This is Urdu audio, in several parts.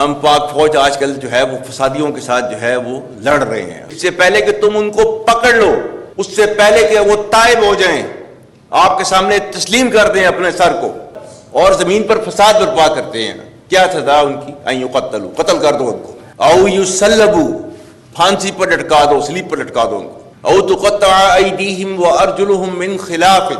ہم پاک فوج آج کل جو ہے وہ فسادیوں کے ساتھ جو ہے وہ لڑ رہے ہیں. اس سے پہلے کہ تم ان کو پکڑ لو، اس سے پہلے کہ وہ تائب ہو جائیں، آپ کے سامنے تسلیم کر دیں اپنے سر کو اور زمین پر فساد برپا کرتے ہیں، کیا سزا ان کی؟ ان یقتلوا، قتل کر دو ان کو، او یصلبوا، پھانسی پر لٹکا دو، سلیب پر لٹکا دو ان کو، او تقطع ایدیہم وارجلہم من خلاف،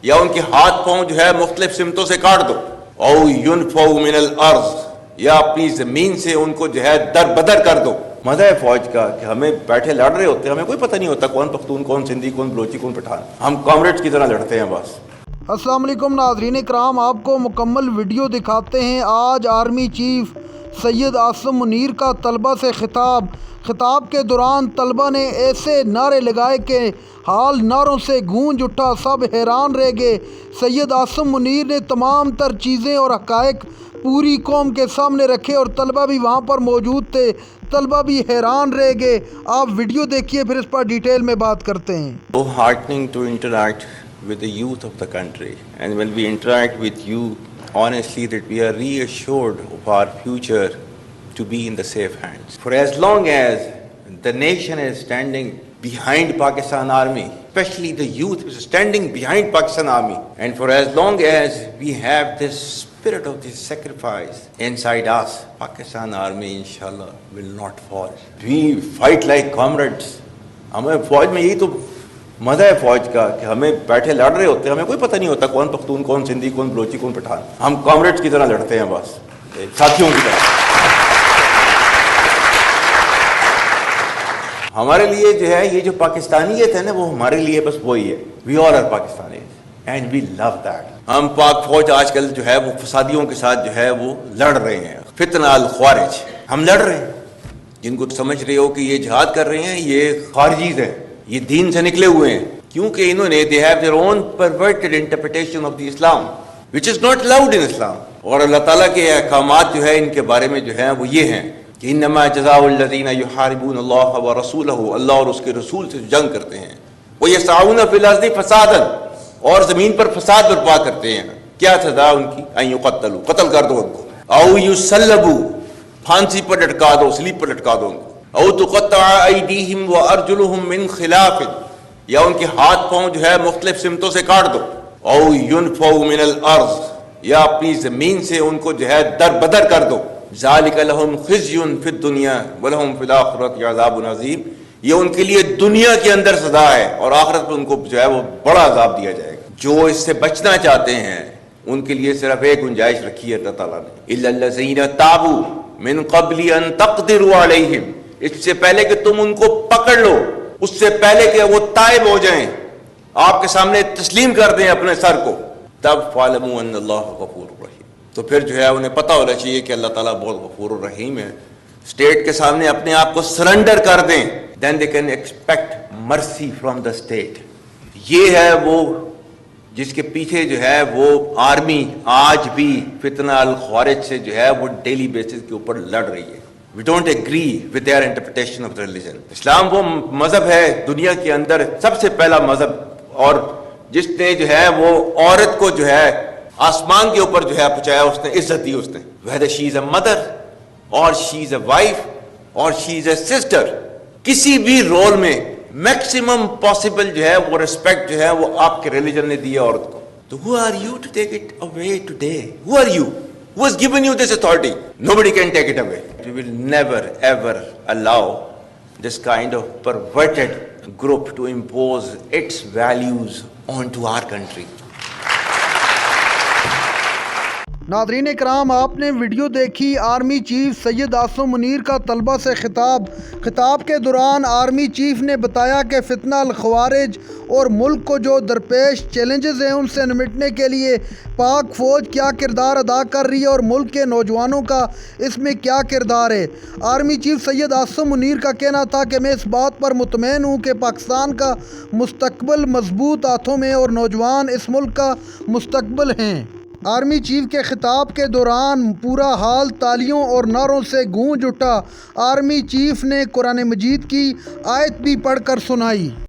یا ان کے ہاتھ پاؤں جو ہے مختلف سمتوں سے کاٹ دو، او ینفوا من الارض، یا اپنی زمین سے ان کو جو ہے در بدر کر دو. مزہ ہے فوج کا کہ ہمیں بیٹھے لڑ رہے ہوتے ہیں، ہمیں کوئی پتہ نہیں ہوتا کون پختون، کون سندھی، کون بلوچی، کون پٹھان، ہم کامریڈز کی طرح لڑتے ہیں بس. السلام علیکم ناظرین کرام، آپ کو مکمل ویڈیو دکھاتے ہیں. آج آرمی چیف سید عاصم منیر کا طلبہ سے خطاب کے دوران طلبہ نے ایسے نعرے لگائے کہ حال نعروں سے گونج اٹھا، سب حیران رہ گئے. سید عاصم منیر نے تمام تر چیزیں اور حقائق پوری قوم کے سامنے رکھے اور طلبہ بھی وہاں پر موجود تھے، طلبہ بھی حیران رہ گئے. آپ ویڈیو دیکھیے، پھر اس پر ڈیٹیل میں بات کرتے ہیں. So heartening to interact with the youth of the country, and when we interact with you, honestly that we are reassured of our future to be in the safe hands. For as long as the nation is standing behind Pakistan Army, especially the youth is standing behind Pakistan Army, and for as long as we have this spirit of this sacrifice inside us, Pakistan Army inshallah will not fall. We fight like comrades. ہمیں فوج میں یہی تو مزہ ہے فوج کا کہ ہمیں بیٹھے لڑ رہے ہوتے ہیں، ہمیں کوئی پتہ نہیں ہوتا کون پختون، کون سندھی، کون بلوچی، کون پٹھان، ہم کامریڈز کی طرح لڑتے ہیں بس، ساتھیوں کی طرح. ہمارے لیے جو ہے یہ جو پاکستانیت ہے نا، وہ ہمارے لیے بس وہی ہے. We all are Pakistanis and we love that. ہم پاک فوج آج کل جو ہے وہ فسادیوں کے ساتھ جو ہے وہ لڑ رہے ہیں. فتنہ الخوارج، ہم لڑ رہے ہیں. جن کو سمجھ رہے ہو کہ یہ جہاد کر رہے ہیں، یہ خارجیز ہیں، یہ دین سے نکلے ہوئے ہیں، کیونکہ انہوں نے they have their own perverted interpretation of the Islam which is not allowed in Islam. اور اللہ تعالیٰ کے احکامات جو ہے ان کے بارے میں جو ہے وہ یہ ہیں کہ انما جزاء الذین یحاربون اللہ ورسولہ، اللہ اور اس کے رسول سے جنگ کرتے ہیں، ویسعون فی الارض فسادا، اور زمین پر فساد برپا کرتے ہیں، کیا سزا ان کی؟ ان یقتلوا، قتل کر دو ان کو، او یصلبوا، پھانسی پر لٹکا دو، سلیب پر لٹکا دو ان کو، او تقطع ایدیہم وارجلہم من خلاف، یا ان کے ہاتھ پاؤں جو ہے مختلف سمتوں سے کاٹ دو، او ینفوا من الارض، یا اپنی زمین سے ان کو جو ہے در بدر کر دو. ذالک لہم خزی فی الدنیا ولہم فی الآخرۃ عذاب عظیم، یہ ان کے لیے دنیا کے اندر سزا ہے اور آخرت میں ان کو جو ہے وہ بڑا عذاب دیا جائے گا. جو اس سے بچنا چاہتے ہیں ان کے لیے صرف ایک گنجائش رکھی ہے اللہ تعالیٰ نے، الا الذین تابوا من قبل ان تقدروا علیہم، اس سے پہلے کہ تم ان کو پکڑ لو، اس سے پہلے کہ وہ تائب ہو جائیں، آپ کے سامنے تسلیم کر دیں اپنے سر کو، تب فاعلموا ان اللہ غفور رحیم. تو پھر جو ہے انہیں پتہ ہونا چاہیے کہ اللہ تعالیٰ بہت غفور الرحیم ہے. اسٹیٹ کے سامنے اپنے آپ کو سرنڈر کر دیں، دین دے کین ایکسپیکٹ مرسی فرام دا اسٹیٹ. یہ ہے وہ جس کے پیچھے جو ہے وہ آرمی آج بھی فتنہ الخوارج سے جو ہے وہ ڈیلی بیسس کے اوپر لڑ رہی ہے. We don't agree with their interpretation of the religion. اسلام وہ مذہب ہے دنیا کے اندر سب سے پہلا مذہب، اور جس نے جو ہے وہ عورت کو جو ہے آسمان کے اوپر جو ہے پہنچایا، اس نے عزت دی. اس نے whether she is a mother or she is a wife or she is a sister، کسی بھی رول میں میکسیمم پاسبل جو ہے وہ ریسپیکٹ جو ہے وہ آپ کے ریلیجن نے دی ہے عورت کو. تو who are you to take it away today? Who are you? Who has given you this authority? Nobody can take it away. We will never ever allow this kind of perverted group to impose its values onto our country. ناظرین کرام، آپ نے ویڈیو دیکھی. آرمی چیف سید عاصم منیر کا طلبہ سے خطاب کے دوران آرمی چیف نے بتایا کہ فتنہ الخوارج اور ملک کو جو درپیش چیلنجز ہیں ان سے نمٹنے کے لیے پاک فوج کیا کردار ادا کر رہی ہے اور ملک کے نوجوانوں کا اس میں کیا کردار ہے. آرمی چیف سید عاصم منیر کا کہنا تھا کہ میں اس بات پر مطمئن ہوں کہ پاکستان کا مستقبل مضبوط ہاتھوں میں اور نوجوان اس ملک کا مستقبل ہیں. آرمی چیف کے خطاب کے دوران پورا حال تالیوں اور نعروں سے گونج اٹھا. آرمی چیف نے قرآن مجید کی آیت بھی پڑھ کر سنائی.